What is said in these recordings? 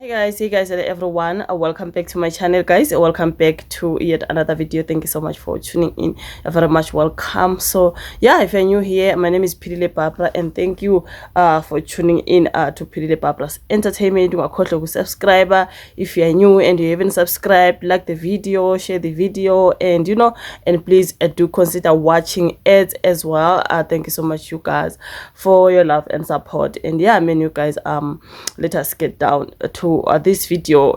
Hey guys and everyone, welcome back to my channel, guys. Welcome back to yet another video. Thank you so much for tuning in. You're very much welcome. So yeah, if you're new here, my name is Pilile Barbara, and thank you for tuning in to Pilile Barbara's Entertainment. You are called to subscriber. If you're new and you haven't subscribed, like the video, share the video, and and please do consider watching ads as well. Thank you so much, you guys, for your love and support. And yeah, you guys, let us get down to this video.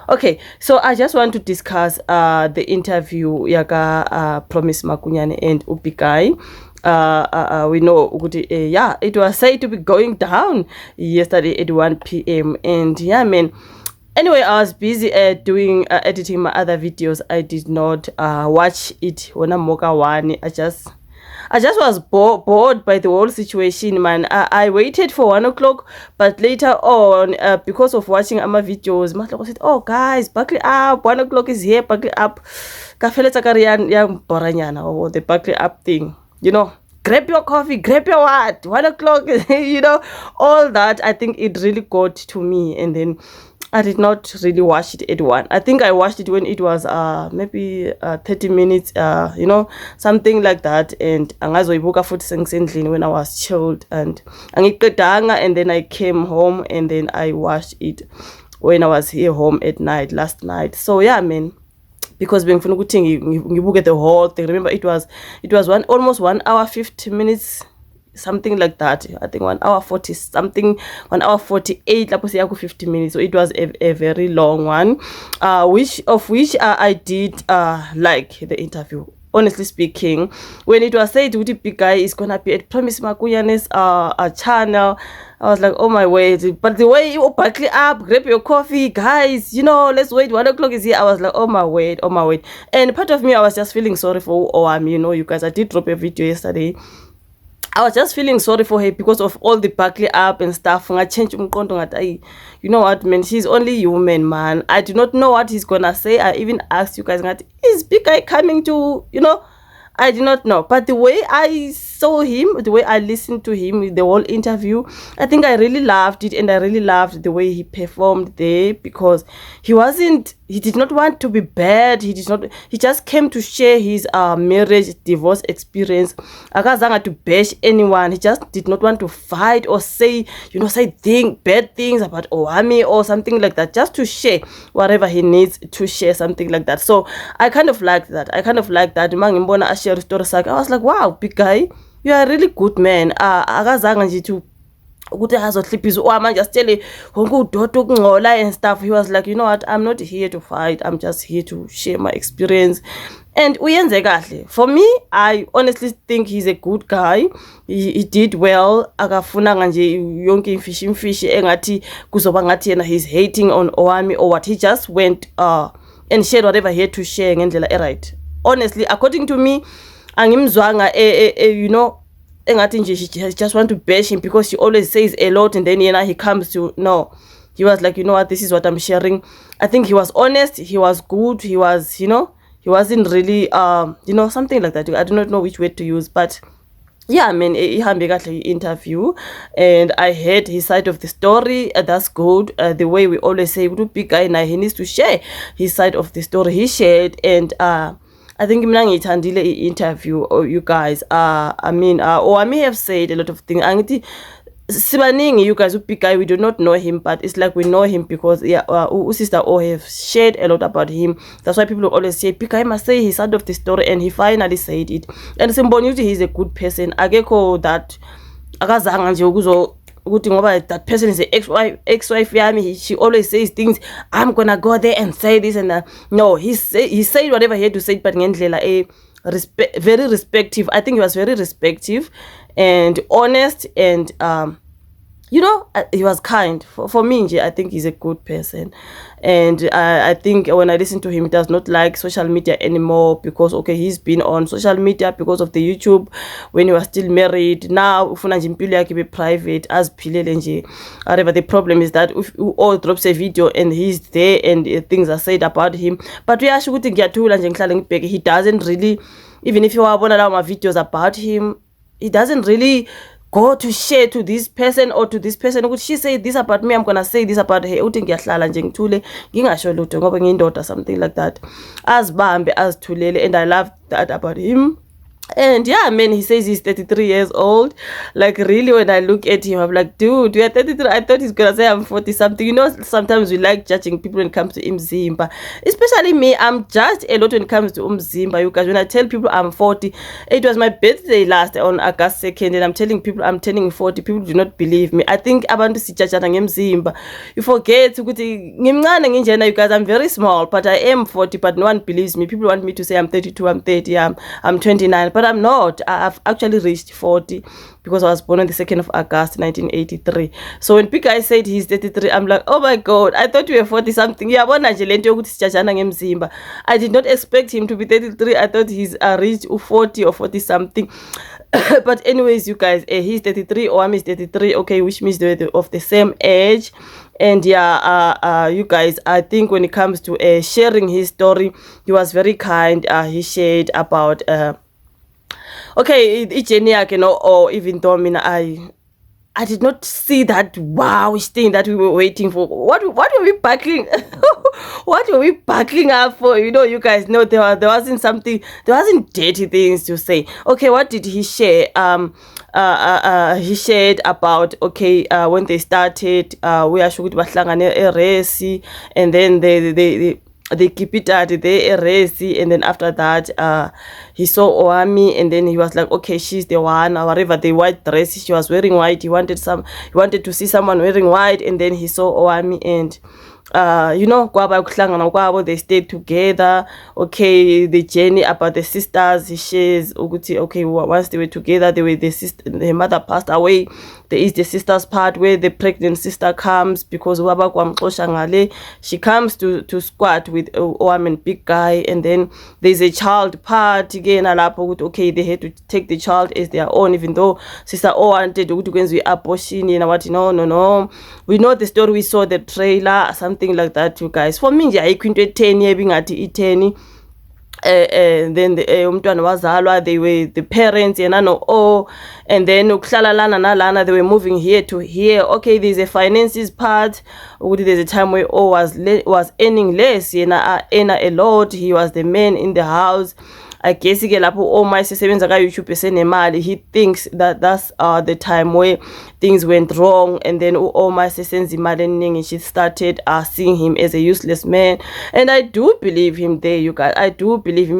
Okay, so I just want to discuss the interview yaga Promise Makunyane and Bigguy. We know yeah, it was said to be going down yesterday at 1 p.m. and yeah, anyway, I was busy doing editing my other videos. I did not watch it when I'm Makunyane. I just was bored by the whole situation, man. I waited for 1 o'clock, but later on, because of watching my videos, my said, "Oh, guys, buckle up! 1 o'clock is here. Buckle up." Or the buckle up thing, Grab your coffee, grab your what? 1 o'clock, all that. I think it really got to me, and then I did not really watch it at 1. I think I watched it when it was maybe 30 minutes, something like that. And angazoyibuka futhi sengisendlini when I was chilled and then I came home and then I watched it when I was here home at night last night. So yeah, because bengifuna ukuthi ngibuke the whole thing. Remember, it was almost 1 hour 50 minutes, something like that. I think 1 hour 40 something, 1 hour 48 lapho 50 minutes. So it was a very long one, which I did like the interview. Honestly speaking, when it was said Bigguy is gonna be at Promise Makunyane's channel, I was like, oh my word. But the way you buckle up, grab your coffee, guys, let's wait, 1 o'clock is here. I was like, oh my word. And part of me, I was just feeling sorry for you guys. I did drop a video yesterday. I was just feeling sorry for her because of all the buckling up and stuff. I changed you know what, man? She's only human, man. I do not know what he's gonna say. I even asked you guys, is Bigguy coming to, I did not know. But the way I saw him, the way I listened to him, the whole interview, I think I really loved it, and I really loved the way he performed there, because he did not want to be bad. He just came to share his marriage, divorce experience. Akazanga to bash anyone. He just did not want to fight or say bad things about Owami or something like that. Just to share whatever he needs to share, something like that. So I kind of liked that. Mangimbona share story sakhe. I was like, wow, Bigguy, you are a really good man. Akazanga nje to just tell and stuff. He was like, you know what, I'm not here to fight, I'm just here to share my experience. And for me, I honestly think he's a good guy. He did well. Akafuna nje yonke imfishi engathi kuzoba ngathi yena he's hating on Owami or what. He just went and shared whatever he had to share ngendlela right. Honestly, according to me, angimzwanga engathi nje she just want to bash him because she always says a lot, and then he comes to, no, he was like, you know what, this is what I'm sharing. I think he was honest, he was good, he was, he wasn't really something like that. I do not know which word to use, but yeah, he interview, and I heard his side of the story. That's good. The way we always say, Bigguy now, he needs to share his side of the story. He shared, and I think ngithandile interview, you guys. I may have said a lot of things. Sibaningi, you guys, Bigguy, we do not know him, but it's like we know him because sister O have shared a lot about him. That's why people always say Bigguy must say his side of the story, and he finally said it. And Simboni, he's a good person. Ageko that akazanga nje that person is an ex-wife yami. She always says things, I'm gonna go there and say this and that. No, he said whatever he had to say, but very respectful. I think he was very respectful and honest, and he was kind. For me, I think he's a good person. And I think when I listen to him, he does not like social media anymore, because he's been on social media because of the YouTube when he was still married. Now ufuna nje impilo yakhe be private, as philele nje. However, the problem is that if all drops a video and he's there and things are said about him, but we asho ukuthi ngiyathula nje ngihlale ngibheke, he doesn't really, even if you wabona lawo ma videos about him, he doesn't really go to share to this person or to this person ukuthi she said this about me, I'm gonna say this about her, uthi ngiyahlala nje ngithule ngingasho lutho ngoba ngiyindoda, something like that, azibambe azithulele. And I love that about him. And yeah, man, he says he's 33 years old. Like, really, when I look at him, I'm like, dude, you're 33. I thought he's gonna say I'm 40 something. You know, sometimes we like judging people when it comes to Umzimba. Especially me, I'm judged a lot when it comes to Umzimba. You guys, when I tell people I'm 40, it was my birthday last on August 2nd, and I'm telling people I'm turning 40. People do not believe me. I think abantu sijajana ngemzimba. You forget ukuthi ngimncane nginjena, you guys, I'm very small, but I am 40, but no one believes me. People want me to say I'm 32, I'm 30, I'm 29. But I'm not. I've actually reached 40 because I was born on the 2nd of August 1983. So when Bigguy said he's 33, I'm like, oh my god, I thought you were 40 something. Yeah, I did not expect him to be 33. I thought he's reached 40 or 40 something. But anyways, you guys, he's 33 or I'm 33, okay, which means they're of the same age. And yeah, you guys, I think when it comes to sharing his story, he was very kind. He shared about okay, journey, you know, or even though I did not see that wow thing that we were waiting for. What were we backing? What were we backing up for? You know, you guys know there wasn't something, there wasn't dirty things to say. Okay, what did he share? He shared about, okay, when they started, we are sure bahlangane race, and then they keep it at the race, and then after that he saw Oami, and then he was like, okay, she's the one, or whatever, the white dress she was wearing white, he wanted to see someone wearing white, and then he saw Oami, and you know, they stayed together. Okay, the journey about the sisters, he shares, okay, once they were together, they were the sister, the mother passed away. There is the sister's part where the pregnant sister comes because she comes to squat with Oam and Bigguy, and then there's a child part again. Okay, they had to take the child as their own, even though sister O wanted to do abortion. You know what? No. We know the story. We saw the trailer, something like that, you guys. For me, I couldn't 10 years being at 10. Then umntwana wazalwa, they were the parents, and and then they were moving here to here. Okay, there's a finances part. There's a time where was earning less, earn a lot. He was the man in the house. I guess he YouTube, he thinks that that's the time where things went wrong, and then she started seeing him as a useless man. And I do believe him there, you guys. I do believe him.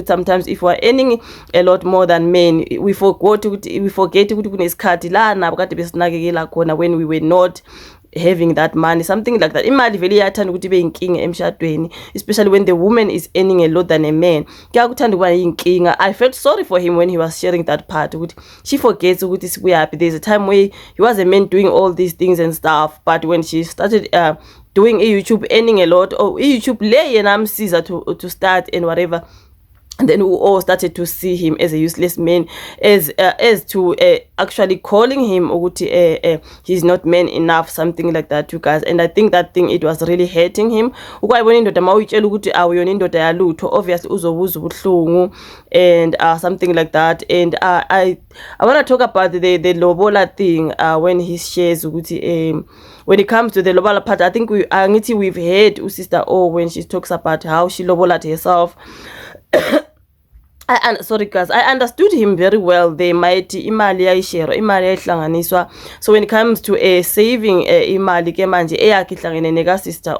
Sometimes if we're earning a lot more than men, we forget when we were not having that money, something like that. Imali vele iyathanda ukuthi ibe inkinga emshadweni, especially when the woman is earning a lot than a man. Kuyakuthanda kuba inkinga. I felt sorry for him when he was sharing that part ukuthi she forgets ukuthi sikuyaphi. There's a time where he was a man doing all these things and stuff, but when she started doing YouTube, earning a lot, or YouTube le yena amsiza to start and whatever, and then we all started to see him as a useless man, as to actually calling him he's not man enough, something like that, you guys. And I think that thing, it was really hurting him. Obviously and something like that. And I want to talk about the lobola thing when he shares when it comes to the lobola part. I think we've heard Sister O when she talks about how she lobola herself. Sorry guys, I understood him very well. They might imali yayishero, imali yayihlanganiswa. So when it comes to saving imali ke manje eyakhe ihlangene neka sister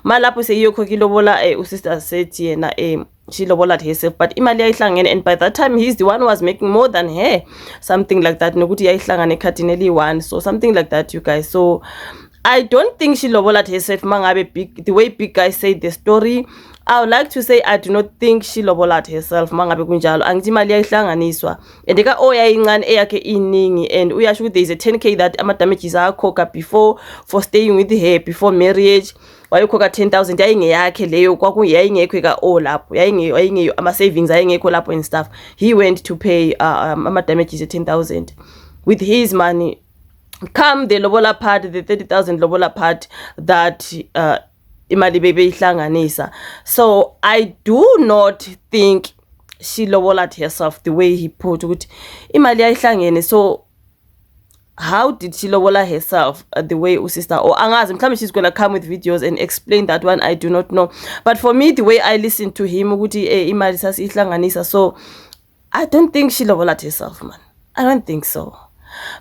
malapho seyiyokho kilobola usister sethi yena she lobola herself, but imali yayihlangene, and by that time he's the one who was making more than her, something like that. Nokuthi yayihlangane ekhathini one, so something like that, you guys. So I don't think she lobola herself mangabe the way Bigguy said the story. I would like to say I do not think she lobola herself mangabe kunjalo. Angithi imali yayihlanganiswa, and eka yayincane eyakhe iningi, and uyasho there is a 10k that ama damages akhokha before for staying with her before marriage. Wayokhokha 10,000 yayingeyakhe leyo, kwakuyayingekho eka lapho, yayingeyo ama savings ayingekho lapho and stuff. He went to pay ama damages 10,000 with his money. Come the lobola part, the 30,000 lobola part that imali bebe ihlanganisa. So I do not think she lobola herself the way he put it. Imali yayihlangene. So how did she lobola herself the way sister, or angazi mhlawumbe she's gonna come with videos and explain that one. I do not know, but for me, the way I listen to him ukuthi imali sasihlanganisa, so I don't think she lobola herself, man. I don't think so.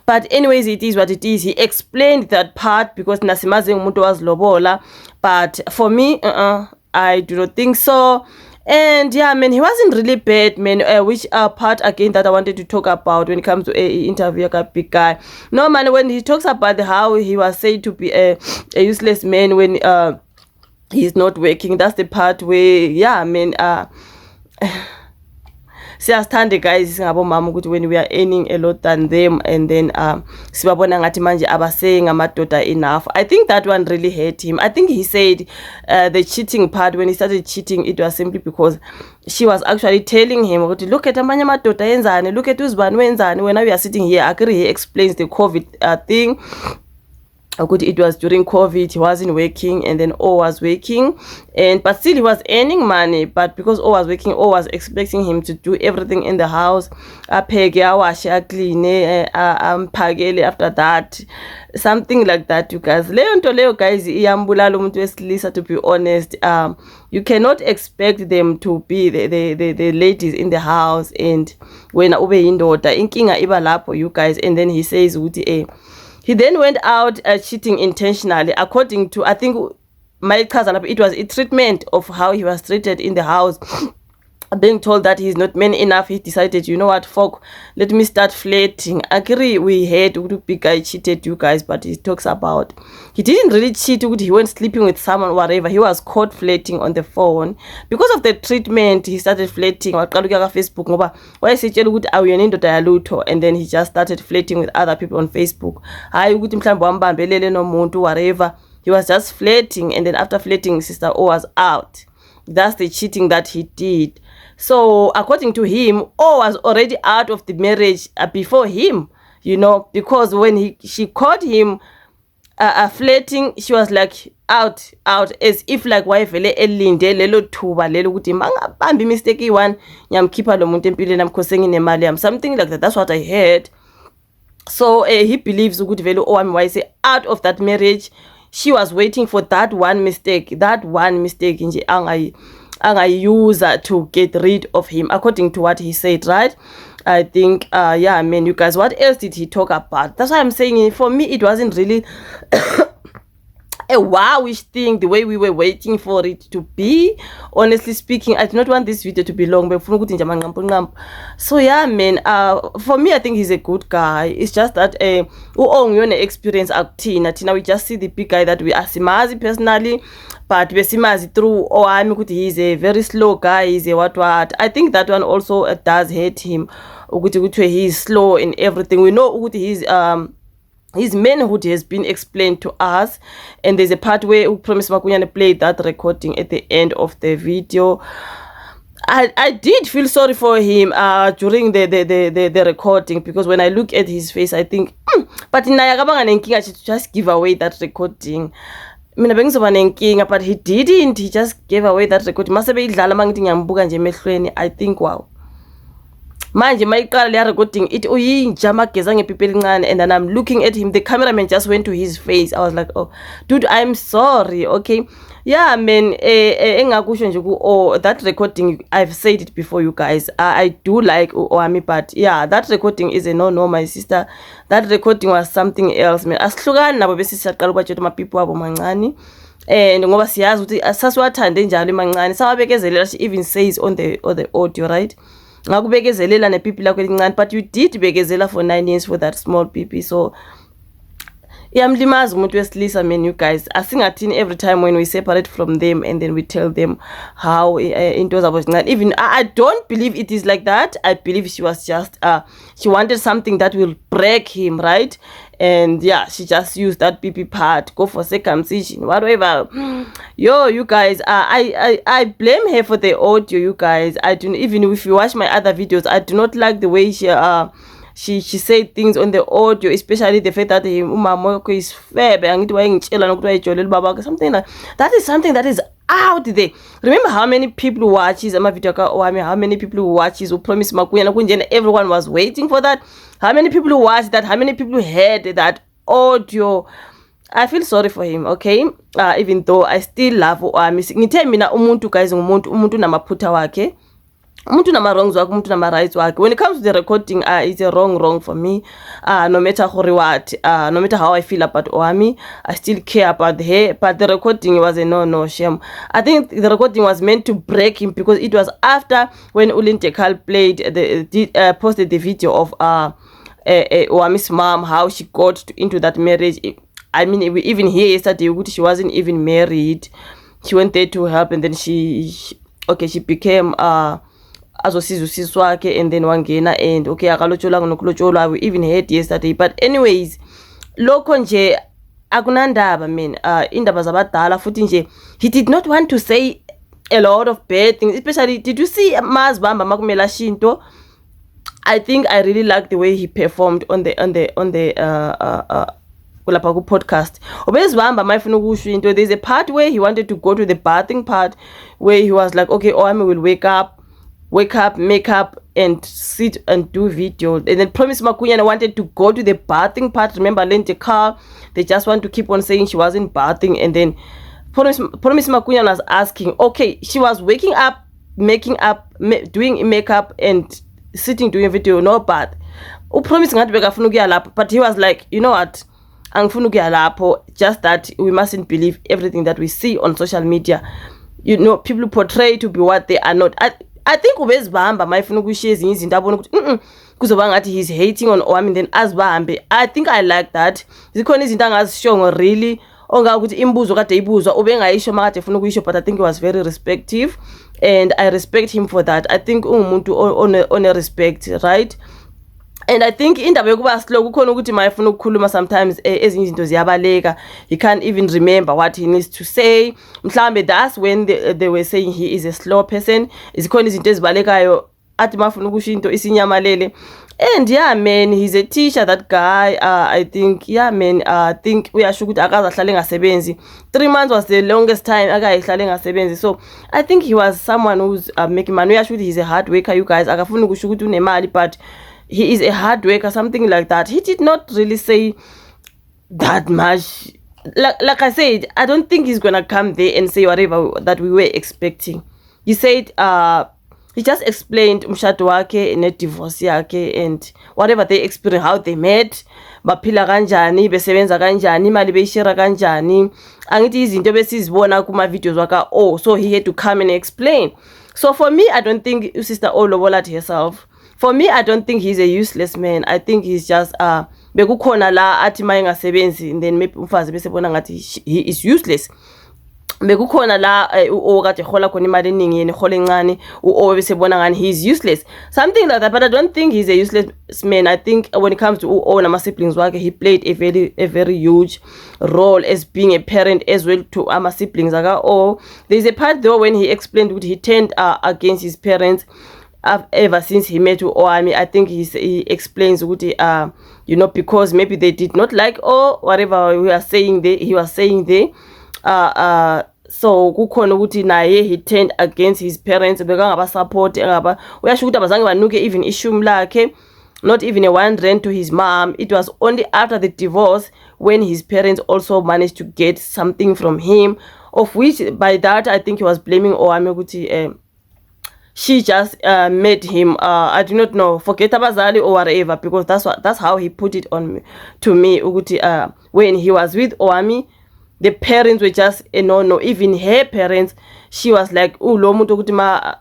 But anyways, it is what it is. He explained that part because nasimazi umuntu wazilobola, but for me, I do not think so. And yeah, man, he wasn't really bad, man. Which part again that I wanted to talk about when it comes to a interview with Bigguy. No, man, when he talks about how he was said to be a useless man when he's not working, that's the part where, yeah, man, siyasithanda guys singabomama ukuthi when we are earning a lot than them, and then sibabona ngathi manje abaseying amadoda enough. I think that one really hurt him. I think he said the cheating part, when he started cheating, it was simply because she was actually telling him ukuthi look at amanye amadoda enzani, look at uzibani wenzani. When we are sitting here, Akiri, he explains the COVID thing. It was during COVID, he wasn't working, and then O was working, but still he was earning money. But because O was working, O was expecting him to do everything in the house. Apheke, awash, clean, phakele after that, something like that. You guys, leyo nto leyo guys iyambulala umuntu wesilisa, to be honest. You cannot expect them to be the ladies in the house, and when ube yindoda inkinga iba lapho, you guys. And then he says ukuthi he then went out cheating intentionally, according to, I think, my cousin. It was a treatment of how he was treated in the house. Being told that he's not man enough, he decided, you know what, fuck, let me start flirting. Agree, we heard Bigguy cheated, you guys, but he talks about he didn't really cheat. He went sleeping with someone, whatever. He was caught flirting on the phone because of the treatment. He started flirting on Facebook. And then he just started flirting with other people on Facebook. Whatever. He was just flirting, and then after flirting, Sister O was out. That's the cheating that he did. So according to him, O was already out of the marriage before him, you know, because when she caught him flirting, she was like out, as if like wife elinde lelo thuba lelo ukuthi mangabambi mistake one nyamkhipha lo muntu empilweni namkhoseng inemali yami, something like that. That's what I heard. So he believes ukuthi vele owami wayese out of that marriage. She was waiting for that one mistake nje angayuza to get rid of him, according to what he said, right? I think yeah, man, you guys, what else did he talk about? That's why I'm saying, for me, it wasn't really a wowish thing the way we were waiting for it to be. Honestly speaking, I do not want this video to be long, but so yeah, man, for me, I think he's a good guy. It's just that experience Tina, we just see the Bigguy that we asimazi personally, but we simazi through he's a very slow guy, he's a what. I think that one also does hurt him. He's slow in everything. We know he's his manhood has been explained to us, and there's a part where Promise Makunyane played that recording at the end of the video. I did feel sorry for him during the recording, because when I look at his face, I think but just give away that recording. But he didn't. He just gave away that recording. I think, wow. Manje mayiqala le recording it uyinjama geza ngepipi elincane, and then I'm looking at him, the cameraman just went to his face. I was like, oh dude, I'm sorry. Okay, yeah, man, engakusho nje ku that recording, I've said it before, you guys, I do like Oami, but yeah, that recording is a no, my sister. That recording was something else, man. Asihlukani nabo bese siyaqala ubatshela amapipi wabo mancane, and ngoba siyazi ukuthi asasiwathande njalo mancane, sawabekezelela. She even says on the audio, right? Ngakubekezelela nepipi lakho elincane, but you did bekezela for 9 years for that small pipi. So iyamlimaza umuntu wesilisa, man, you guys. Asingathini every time when we separate from them and then we tell them how into zabo zincane. Even I don't believe it is like that. I believe she was just she wanted something that will break him, right? And yeah, she just used that PP part, go for circumcision, whatever. Yo, you guys, I blame her for the audio, you guys. I do, even if you watch my other videos, I do not like the way she said things on the audio, especially the fact that umama is fair, something like that. Is something that is out there. Remember how many people watches ama-video ka-Owami, how many people watches Promise Makunyane kunjena, everyone was waiting for that. How many people watched that? How many people heard that audio? I feel sorry for him, okay? Even though I still love Owami. Ngithe mina umuntu guys umuntu namaphutha wakhe. Umuntu nama-wrongs wakhe, umuntu nama-rights wakhe. When it comes to the recording, it's a wrong for me. No matter what, no matter how I feel about Owami, I still care about her. But the recording was a no shame. I think the recording was meant to break him because it was after when Ulintekal posted the video of Owami's mom, how she got into that marriage. I mean, we even hear yesterday she wasn't even married. She went there to help, and then she became azosizusisi wakhe, and then wangena, and okay akalotsholanga nokulotsholwa, we even heard yesterday. But anyways, lokho nje akunandaba man. Indaba zabadala futhi nje, he did not want to say a lot of bad things, especially did you see Mazibamba makumela shinto? I think I really like the way he performed on the kulapha ku-podcast. Obezibamba mayifuna ukusho into, there's a part where he wanted to go to the bathing part, where he was like, okay, Owami will wake up, make up, and sit and do video. And then Promise Makunyane wanted to go to the bathing part. Remember, Lente car, they just want to keep on saying she wasn't bathing. And then Promise Makunyane was asking, okay, she was waking up, making up, doing makeup, and sitting doing video, no bath. Promise ngathi bekafuna ukuya lapho, but he was like, you know what, angifuna ukuya lapho, just that we mustn't believe everything that we see on social media. You know, people portray to be what they are not. I think ubezibamba mayifuna ukushiya ezinye izinto abona ukuthi kuzoba ngathi he's hating on Owami, then azibambe. I think I like that. Zikhona izinto angazishongo really ongakuthi imbuzo kade ibuzwa ubengayisho makade efuna ukuyisho, but I think he was very respectful, and I respect him for that. I think ungumuntu on a respect, right? And I think indaba yokuba slow kukhona ukuthi mayefuna ukukhuluma sometimes ezinye izinto ziyabaleka, he can't even remember what he needs to say. Mhlambe that's when they were saying he is a slow person. Izikhona izinto ezibalekayo athi mafuna ukusho into isinyamalele. And yeah man, he's a teacher, that guy. I think yeah man, I think uyasho ukuthi akazahlale ngasebenzi. 3 months was the longest time akayihlale ngasebenzi. So I think he was someone who's making money. Uyasho ukuthi he's a hard worker, you guys. Akafuna ukusho ukuthi unemali, but he is a hard worker, something like that. He did not really say that much. Like I said, I don't think he's gonna come there and say whatever that we were expecting. He said he just explained umshado wakhe ne divorce yakhe and whatever they experienced, how they met, baphila kanjani, besebenza kanjani, imali beyishare kanjani. Angithi izinto besizibona kuma videos waka. Oh, so he had to come and explain. So for me, I don't think Sister Olobola herself. For me, I don't think he's a useless man. I think he's just bekukhona la athi mayengasebenzi, and then maybe umfazi bese bona ngathi he is useless. Bekukhona la okade hola khona imali eningi yena hola encane bese bona ngani he is useless, something like that. But I don't think he's a useless man. I think when it comes to nama siblings wakhe, he played a very huge role as being a parent as well to ama siblings aka. There's a part though when he explained what he turned against his parents ever since he met Owami. I think he explains ukuthi you know, because maybe they did not like whatever he was saying there. So kukhona ukuthi naye he turned against his parents, bekangaba support engaba uyasho ukuthi abazange banuke even ishumi lakhe, not even a 1 rand to his mom. It was only after the divorce when his parents also managed to get something from him, of which by that I think he was blaming Owami ukuthi she just made him I do not know, forget abazali or whatever, because that's how he put it on to me ukuthi when he was with Owami, the parents were just no, even her parents, she was like lo muntu ukuthi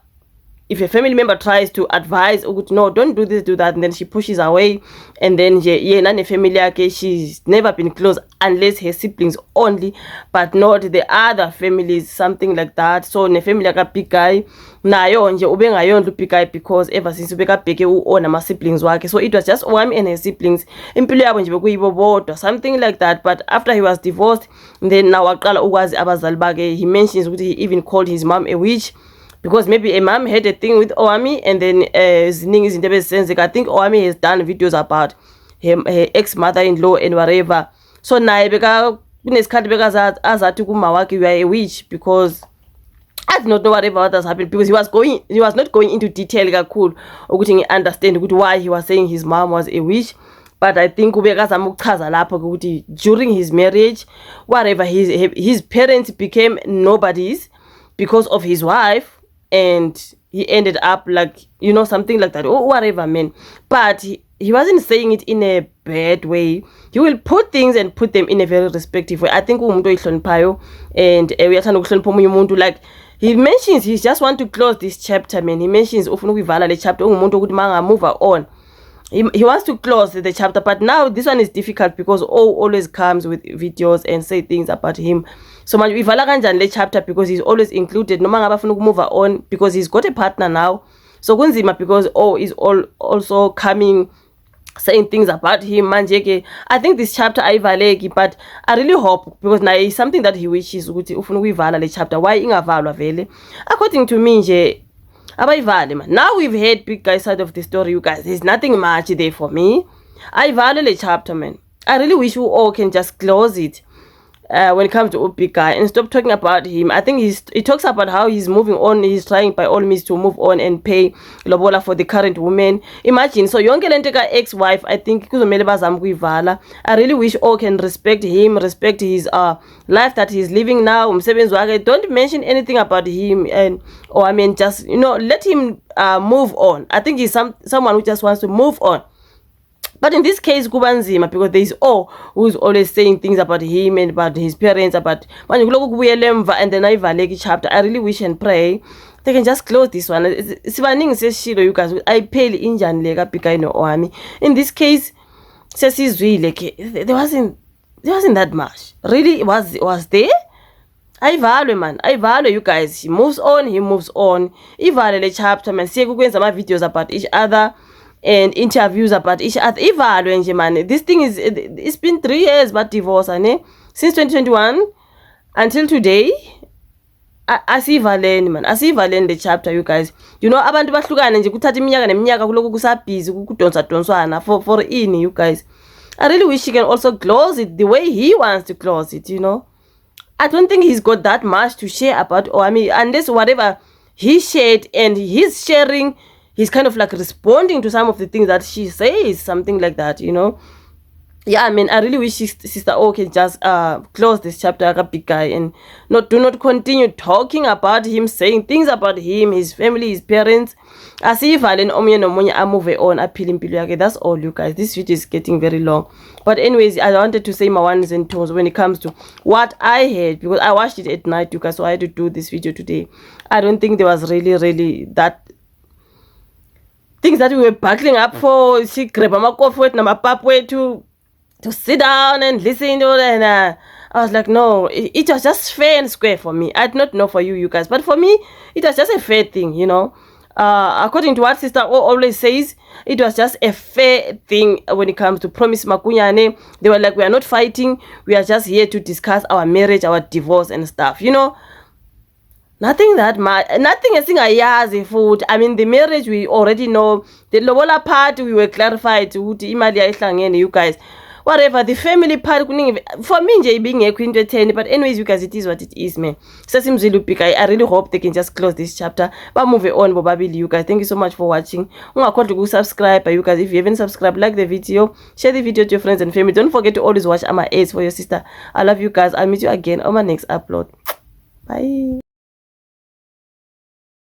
if a family member tries to advise ukuthi no, don't do this, do that, and then she pushes away, and then yena ne family yakhe, she's never been close unless her siblings only, but not the other families, something like that. So ne family yaka Bigguy nayo nje ubengayondla Bigguy, because ever since ubekabheke nama siblings wakhe, so it was just Owami and her siblings, impilo yabo nje bekuyibo bodwa, something like that. But after he was divorced, then now waqala ukwazi abazali bakhe, he mentions ukuthi he even called his mom a witch, because maybe a mom had a thing with Owami, and then ziningi izinto ebezisenzeka. I think Owami has done videos about her ex-mother-in-law and whatever. So naye kunesikhathi bekazathi kuma wakhe you are a witch, because I do not know whatever what has happened, because he was not going into detail kakhulu ukuthi ngi-understand ukuthi why he was saying his mom was a witch. But I think ubekazama ukuchaza lapho ukuthi during his marriage, whatever, his parents became nobodies because of his wife, and he ended up like, you know, something like that, or whatever, man. But he wasn't saying it in a bad way. He will put things and put them in a very respectful way. I think umuntu oyihloniphayo, and uyathanda ukuhlonipha omunye umuntu. Like, he mentions he just want to close this chapter, man. He mentions ufuna ukuyivala le chapter, ungumuntu ukuthi manga move on. He wants to close the chapter, but now this one is difficult because always comes with videos and say things about him. So much ivala kanjani le chapter, because he's always included. Noma ngabe afuna ukumove on because he's got a partner now. So kunzima because is also coming saying things about him manje. I think this chapter ayivaleki, but I really hope, because now it's something that he wishes ukuthi ufuna ukuyivala le chapter. Why ingavalwa vele? According to me nje abayivale man. Now we've heard Big Guy side of the story, you guys. There's nothing much there for me. Ayivale le chapter, man. I really wish you all can just close it when it comes to Big Guy and stop talking about him. I think he talks about how he's moving on. He's trying by all means to move on and pay lobola for the current woman. Imagine, so yonke lento ka ex-wife, I think kuzomele bazama kuyivala. I really wish all can respect him, respect his life that he's living now. Umsebenzi wakhe. Don't mention anything about him, and I mean, just, you know, let him move on. I think he's someone who just wants to move on. But in this case, kubanzima, because there is who's always saying things about him and about his parents, about and then I chapter. I really wish and pray they can just close this one. Sibaningi seshilo, you guys. I pay injan lega Bigguy no Oami. In this case, there wasn't that much. Really, was there? I value, man. I value, you guys. He moves on. Ivale le chapter, man. See, my videos about each other and interviews about each other. Ivalo, man. This thing it's been 3 years but divorce, ane? Since 2021 until today. Asivaleni, man. Asivaleni the chapter, you guys. You know, abantu bahlukana nje kuthatha iminyaka neminyaka kuloku kusabhizi kudonswa for ini, you guys. I really wish he can also close it the way he wants to close it, you know. I don't think he's got that much to share about Oami, unless whatever he shared and he's sharing, he's kind of like responding to some of the things that she says, something like that, you know. Yeah, I mean, I really wish Sister O can just close this chapter, Big Guy, and do not continue talking about him, saying things about him, his family, his parents. As if I move on, okay, that's all, you guys. This video is getting very long. But anyways, I wanted to say my ones and twos when it comes to what I heard, because I watched it at night, you guys, so I had to do this video today. I don't think there was really that things that we were buckling up for. She grab my coffee and my pap way to sit down and listen to it, and I was like, no, it was just fair and square for me. I did not know for you guys, but for me, it was just a fair thing, you know. According to what Sister O always says, it was just a fair thing when it comes to Promise Makunyane. They were like, we are not fighting, we are just here to discuss our marriage, our divorce and stuff, you know. Nothing that much, nothing I think I food. I mean, the marriage we already know. The lobola part we were clarified to you guys. Whatever, the family part, for me, nje being a queen to 10, but anyways, you guys, it is what it is, man. So I really hope they can just close this chapter, but move on, Bobabili, you guys. Thank you so much for watching. Subscribe, you guys. If you haven't subscribed, like the video, share the video to your friends and family. Don't forget to always watch my ads for your sister. I love you guys. I'll meet you again on my next upload. Bye.